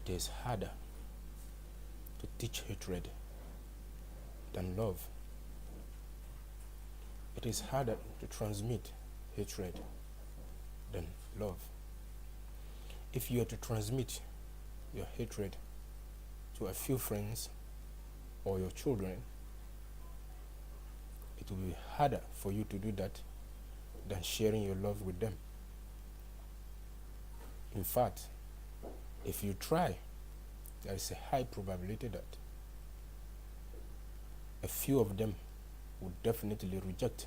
It is harder to teach hatred than love. It is harder to transmit hatred than love. If you are to transmit your hatred to a few friends or your children, it will be harder for you to do that than sharing your love with them. In fact, if you try, there is a high probability that a few of them would definitely reject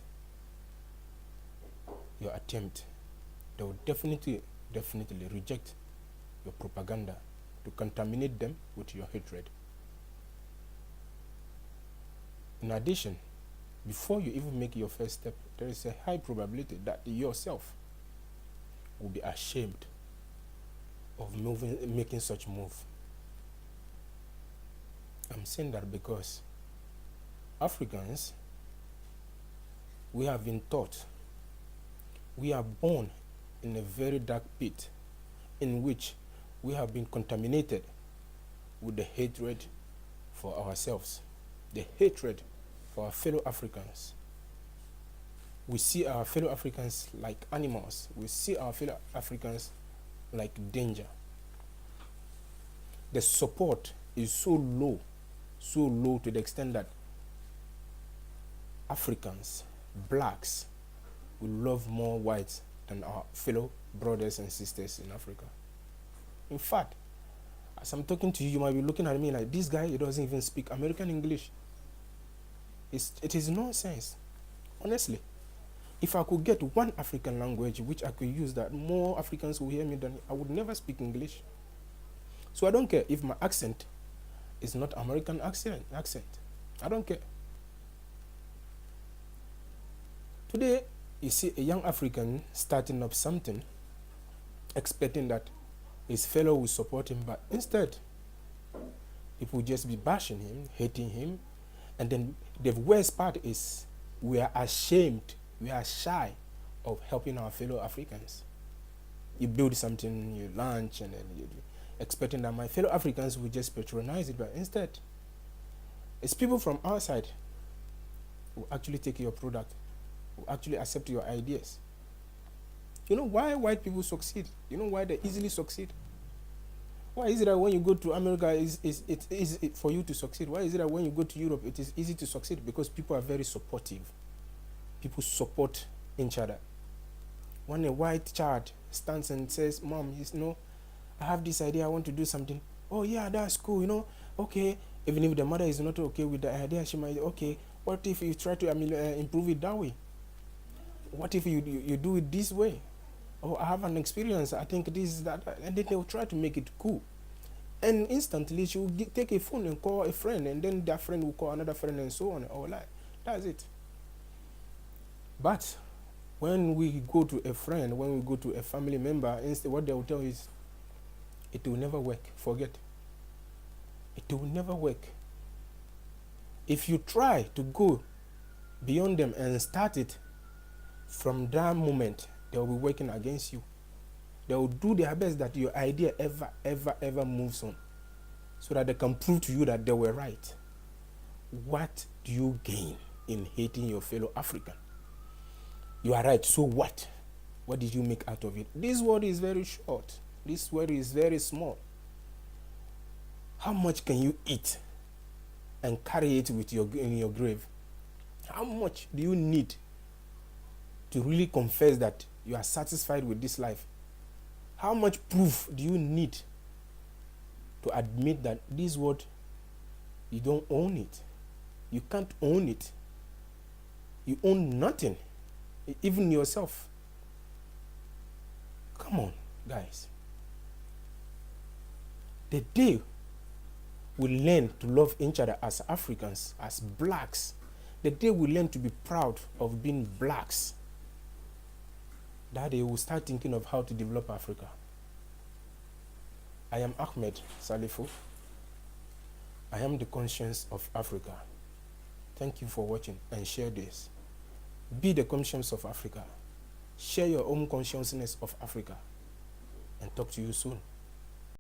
your attempt. They would definitely reject your propaganda to contaminate them with your hatred. In addition, before you even make your first step, there is a high probability that yourself will be ashamed of making such move. I'm saying that because Africans, we have been taught, we are born in a very dark pit in which we have been contaminated with the hatred for ourselves, the hatred for our fellow Africans. We see our fellow Africans like animals. We see our fellow Africans like danger. The support is so low to the extent that Africans, blacks, will love more whites than our fellow brothers and sisters in Africa. In fact, as I'm talking to you, you might be looking at me like, this guy, he doesn't even speak American English. It is nonsense. Honestly, if I could get one African language which I could use that more Africans will hear me, then I would never speak English. So I don't care if my accent is not American accent. I don't care. Today, you see a young African starting up something, expecting that his fellow will support him, but instead, people just be bashing him, hating him, and then the worst part is we are ashamed, we are shy of helping our fellow Africans. You build something, you launch, and then you're expecting that my fellow Africans will just patronize it, but instead, it's people from outside who actually take your product, who actually accept your ideas. You know why white people succeed? You know why they easily succeed? Why is it that when you go to America, it's easy for you to succeed? Why is it that when you go to Europe, it is easy to succeed? Because people are very supportive. People support each other. When a white child stands and says, Mom, I have this idea, I want to do something. Oh yeah, that's cool, okay. Even if the mother is not okay with the idea, she might, okay, what if you try to improve it that way? What if you do it this way? Oh, I have an experience, I think this is that, and then they will try to make it cool. And instantly she will take a phone and call a friend, and then that friend will call another friend, and so on. That's it. But when we go to a friend, when we go to a family member, instead what they will tell is, it will never work. Forget. It will never work. If you try to go beyond them and start it, from that moment, they will be working against you. They will do their best that your idea ever moves on, so that they can prove to you that they were right. What do you gain in hating your fellow African? You are right, so what? What did you make out of it? This world is very short. This world is very small. How much can you eat and carry it with in your grave? How much do you need to really confess that you are satisfied with this life? How much proof do you need to admit that this world, you don't own it? You can't own it. You own nothing, even yourself. Come on, guys. The day we learn to love each other as Africans, as blacks, the day we learn to be proud of being blacks, that day we'll start thinking of how to develop Africa. I am Ahmed Salifu. I am the conscience of Africa. Thank you for watching, and share this. Be the conscience of Africa. Share your own consciousness of Africa. And talk to you soon.